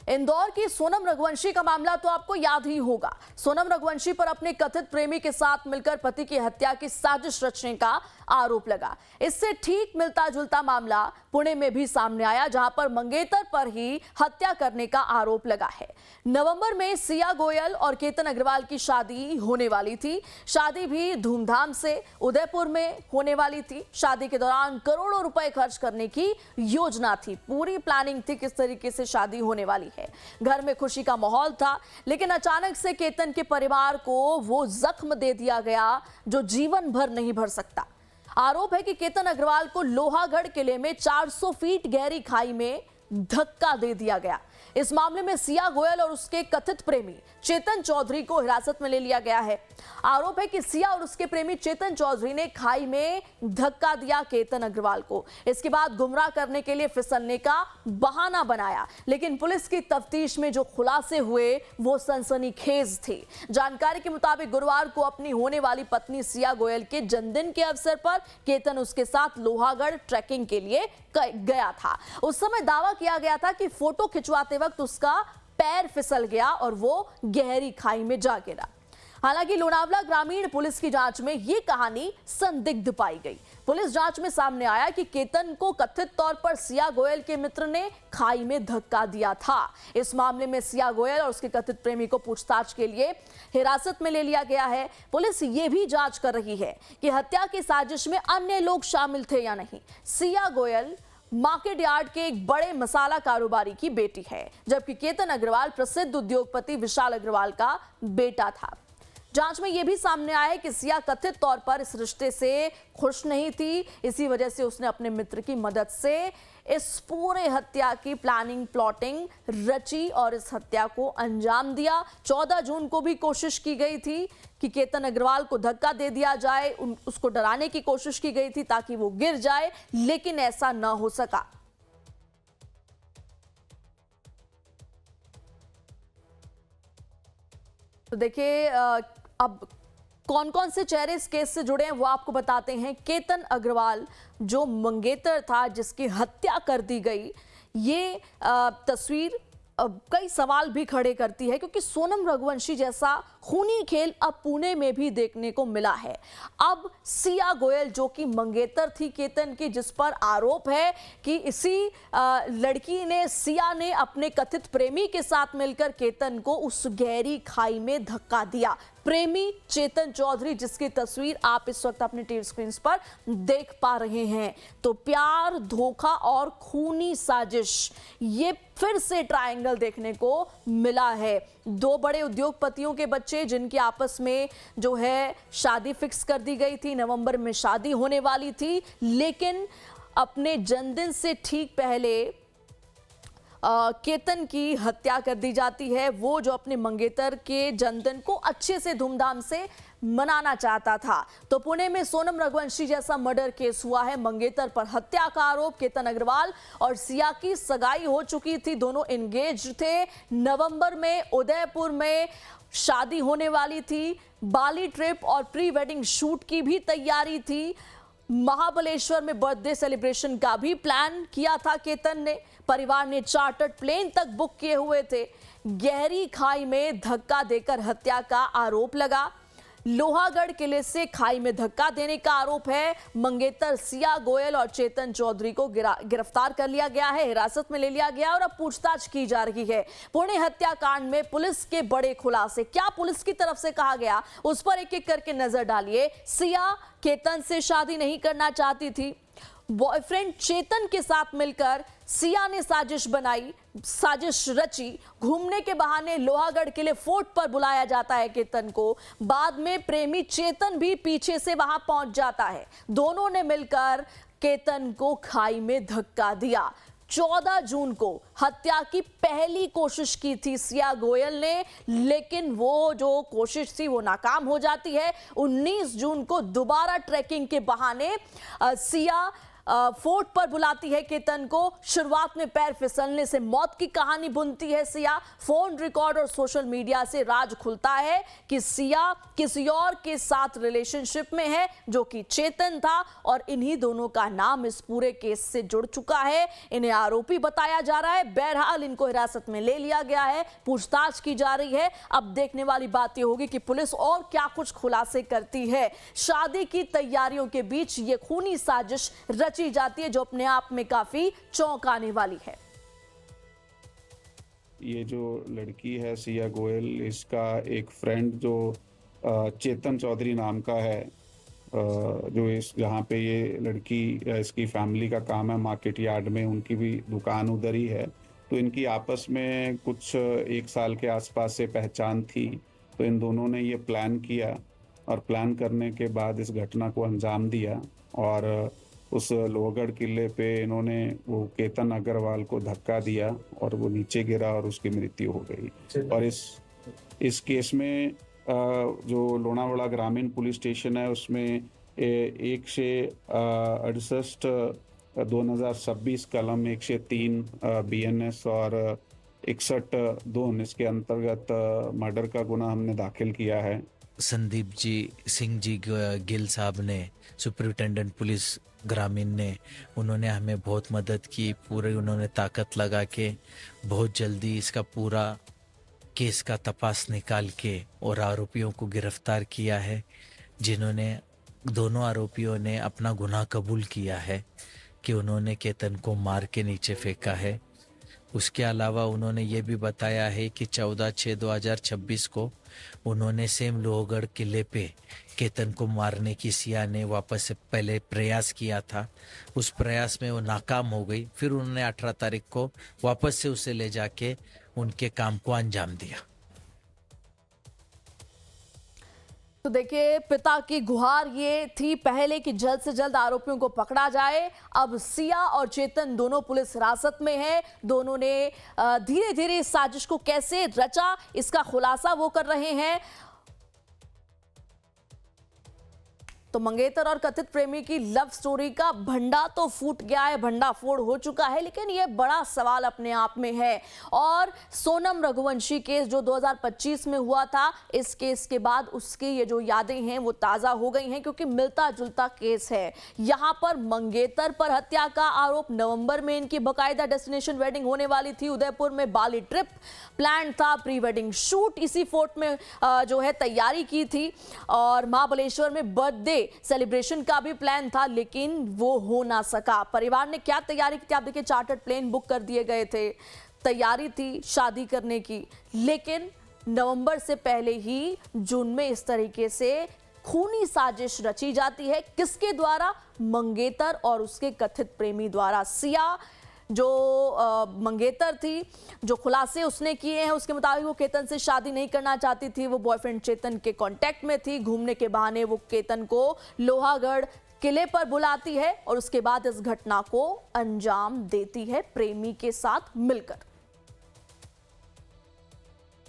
इंदौर की सोनम रघुवंशी का मामला तो आपको याद ही होगा। सोनम रघुवंशी पर अपने कथित प्रेमी के साथ मिलकर पति की हत्या की साजिश रचने का आरोप लगा। इससे ठीक मिलता जुलता मामला पुणे में भी सामने आया, जहां पर मंगेतर पर ही हत्या करने का आरोप लगा है। नवंबर में सिया गोयल और केतन अग्रवाल की शादी होने वाली थी। शादी भी धूमधाम से उदयपुर में होने वाली थी। शादी के दौरान करोड़ों रुपए खर्च करने की योजना थी। पूरी प्लानिंग थी किस तरीके से शादी होने वाली है। घर में खुशी का माहौल था, लेकिन अचानक से केतन के परिवार को वो जख्म दे दिया गया जो जीवन भर नहीं भर सकता। आरोप है कि केतन अग्रवाल को लोहागढ़ किले में 400 फीट गहरी खाई में धक्का दे दिया गया। इस मामले में सिया गोयल और उसके कथित प्रेमी चेतन चौधरी को हिरासत में ले लिया गया है। आरोप है कि सिया और उसके प्रेमी चेतन चौधरी ने खाई में धक्का दिया केतन अग्रवाल को। इसके बाद गुमराह करने के लिए फिसलने का बहाना बनाया, लेकिन पुलिस की तफ्तीश में जो खुलासे हुए वो सनसनीखेज थे। जानकारी के मुताबिक गुरुवार को अपनी होने वाली पत्नी सिया गोयल के जन्मदिन के अवसर पर केतन उसके साथ लोहागढ़ ट्रैकिंग के लिए गया था। उस समय दावा किया गया था कि फोटो खिंचवाते वक्त उसका पैर फिसल गया और वो गहरी खाई में जा गिरा। हालांकि लोनावला ग्रामीण पुलिस की जांच में यह कहानी संदिग्ध पाई गई। पुलिस जांच में सामने आया कि केतन को कथित तौर पर सिया गोयल के मित्र ने खाई में धक्का दिया था। इस मामले में सिया गोयल और उसके कथित प्रेमी को पूछताछ के लिए हिरासत में ले लिया गया है। पुलिस ये भी जांच कर रही है कि हत्या की साजिश में अन्य लोग शामिल थे या नहीं। सिया गोयल मार्केट यार्ड के एक बड़े मसाला कारोबारी की बेटी है, जबकि केतन अग्रवाल प्रसिद्ध उद्योगपति विशाल अग्रवाल का बेटा था। जांच में यह भी सामने आया है कि सिया कथित तौर पर इस रिश्ते से खुश नहीं थी। इसी वजह से उसने अपने मित्र की मदद से इस पूरे हत्या की प्लानिंग रची और इस हत्या को अंजाम दिया। 14 जून को भी कोशिश की गई थी कि केतन अग्रवाल को धक्का दे दिया जाए, उसको डराने की कोशिश की गई थी ताकि वो गिर जाए, लेकिन ऐसा न हो सका। तो देखिए, अब कौन कौन से चेहरे इस केस से जुड़े हैं वो आपको बताते हैं। केतन अग्रवाल जो मंगेतर था, जिसकी हत्या कर दी गई, ये तस्वीर कई सवाल भी खड़े करती है, क्योंकि सोनम रघुवंशी जैसा खूनी खेल अब पुणे में भी देखने को मिला है। अब सिया गोयल जो कि मंगेतर थी केतन की, जिस पर आरोप है कि इसी लड़की ने, सिया ने अपने कथित प्रेमी के साथ मिलकर केतन को उस गहरी खाई में धक्का दिया। प्रेमी चेतन चौधरी, जिसकी तस्वीर आप इस वक्त अपने टीवी स्क्रीन पर देख पा रहे हैं। तो प्यार, धोखा और खूनी साजिश, ये फिर से ट्रायंगल देखने को मिला है। दो बड़े उद्योगपतियों के बच्चे, जिनकी आपस में जो है शादी फिक्स कर दी गई थी, नवंबर में शादी होने वाली थी, लेकिन अपने जन्मदिन से ठीक पहले केतन की हत्या कर दी जाती है। वो जो अपने मंगेतर के जन्मदिन को अच्छे से धूमधाम से मनाना चाहता था। तो पुणे में सोनम रघुवंशी जैसा मर्डर केस हुआ है। मंगेतर पर हत्या का आरोप। केतन अग्रवाल और सिया की सगाई हो चुकी थी, दोनों एंगेज थे। नवंबर में उदयपुर में शादी होने वाली थी। बाली ट्रिप और प्री वेडिंग शूट की भी तैयारी थी। महाबलेश्वर में बर्थडे सेलिब्रेशन का भी प्लान किया था केतन ने। परिवार ने चार्टर्ड प्लेन तक बुक किए हुए थे। गहरी खाई में धक्का देकर हत्या का आरोप लगा। लोहागढ़ किले से खाई में धक्का देने का आरोप है। मंगेतर सिया गोयल और चेतन चौधरी को गिरफ्तार कर लिया गया है, हिरासत में ले लिया गया और अब पूछताछ की जा रही है। पुणे हत्याकांड में पुलिस के बड़े खुलासे, क्या पुलिस की तरफ से कहा गया, उस पर एक एक करके नजर डालिए। सिया केतन से शादी नहीं करना चाहती थी। बॉयफ्रेंड चेतन के साथ मिलकर सिया ने साजिश बनाई, साजिश रची। घूमने के बहाने लोहागढ़ किले फोर्ट पर बुलाया जाता है केतन को। बाद में प्रेमी चेतन भी पीछे से वहां पहुंच जाता है। दोनों ने मिलकर केतन को खाई में धक्का दिया। 14 जून को हत्या की पहली कोशिश की थी सिया गोयल ने, लेकिन वो जो कोशिश थी वो नाकाम हो जाती है। 19 जून को दोबारा ट्रैकिंग के बहाने सिया फोर्ट पर बुलाती है केतन को। शुरुआत में पैर फिसलने से मौत की कहानी बुनती है सिया। फोन रिकॉर्ड और सोशल मीडिया से राज खुलता है कि सिया किसी और के साथ रिलेशनशिप में है, जो कि चेतन था, और इन्हीं दोनों का नाम इस पूरे केस से जुड़ चुका है। इन्हें आरोपी बताया जा रहा है। बहरहाल इनको हिरासत में ले लिया गया है, पूछताछ की जा रही है। अब देखने वाली बात यह होगी कि पुलिस और क्या कुछ खुलासे करती है। शादी की तैयारियों के बीच ये खूनी साजिश रची जाती है, जो अपने आप में काफी चौंकाने वाली है। ये जो लड़की है सिया गोयल, इसका एक फ्रेंड जो चेतन चौधरी नाम का है, जो इस जहाँ पे ये लड़की इसकी फैमिली का काम है मार्केट यार्ड में, उनकी भी दुकान उधर ही है। तो इनकी आपस में कुछ 1 साल के आसपास से पहचान थी। तो इन दोनों ने ये प्लान किया और प्लान करने के बाद इस घटना को अंजाम दिया और उस लोहगढ़ किले पे इन्होंने वो केतन अग्रवाल को धक्का दिया और वो नीचे गिरा और उसकी मृत्यु हो गई। और इस केस में जो लोनावाड़ा ग्रामीण पुलिस स्टेशन है उसमें 168/2026 कलम 103 BNS और 61(2) इसके अंतर्गत मर्डर का गुना हमने दाखिल किया है। संदीप जी सिंह जी गिल साहब ने, सुपरिटेंडेंट पुलिस ग्रामीण ने, उन्होंने हमें बहुत मदद की। पूरे उन्होंने ताकत लगा के बहुत जल्दी इसका पूरा केस का तपास निकाल के और आरोपियों को गिरफ्तार किया है, जिन्होंने दोनों आरोपियों ने अपना गुनाह कबूल किया है कि उन्होंने केतन को मार के नीचे फेंका है। उसके अलावा उन्होंने ये भी बताया है कि 14/6/2026 को उन्होंने सेम लोहगढ़ किले पे केतन को मारने की सिया ने वापस से पहले प्रयास किया था। उस प्रयास में वो नाकाम हो गई। फिर उन्होंने 18 तारीख को वापस से उसे ले जाके उनके काम को अंजाम दिया। तो देखिए, पिता की गुहार ये थी पहले कि जल्द से जल्द आरोपियों को पकड़ा जाए। अब सिया और चेतन दोनों पुलिस हिरासत में हैं। दोनों ने धीरे धीरे इस साजिश को कैसे रचा, इसका खुलासा वो कर रहे हैं। तो मंगेतर और कथित प्रेमी की लव स्टोरी का भंडा तो फूट गया है, भंडाफोड़ हो चुका है, लेकिन यह बड़ा सवाल अपने आप में है। और सोनम रघुवंशी केस जो 2025 में हुआ था, इस केस के बाद उसकी ये जो यादें हैं वो ताज़ा हो गई हैं, क्योंकि मिलता जुलता केस है। यहाँ पर मंगेतर पर हत्या का आरोप, नवंबर में इनकी बाकायदा डेस्टिनेशन वेडिंग होने वाली थी, उदयपुर में बाली ट्रिप प्लान था, प्री वेडिंग शूट इसी फोर्ट में जो है तैयारी की थी, और महाबलेश्वर में बर्थडे सेलिब्रेशन का भी प्लान था, लेकिन वो हो ना सका। परिवार ने क्या तैयारी की थी, आप देखिए, चार्टर्ड प्लेन बुक कर दिए गए थे, तैयारी थी शादी करने की, लेकिन नवंबर से पहले ही जून में इस तरीके से खूनी साजिश रची जाती है। किसके द्वारा? मंगेतर और उसके कथित प्रेमी द्वारा। सिया जो मंगेतर थी, जो खुलासे उसने किए हैं उसके मुताबिक वो केतन से शादी नहीं करना चाहती थी। वो बॉयफ्रेंड चेतन के कांटेक्ट में थी। घूमने के बहाने वो केतन को लोहागढ़ किले पर बुलाती है और उसके बाद इस घटना को अंजाम देती है प्रेमी के साथ मिलकर।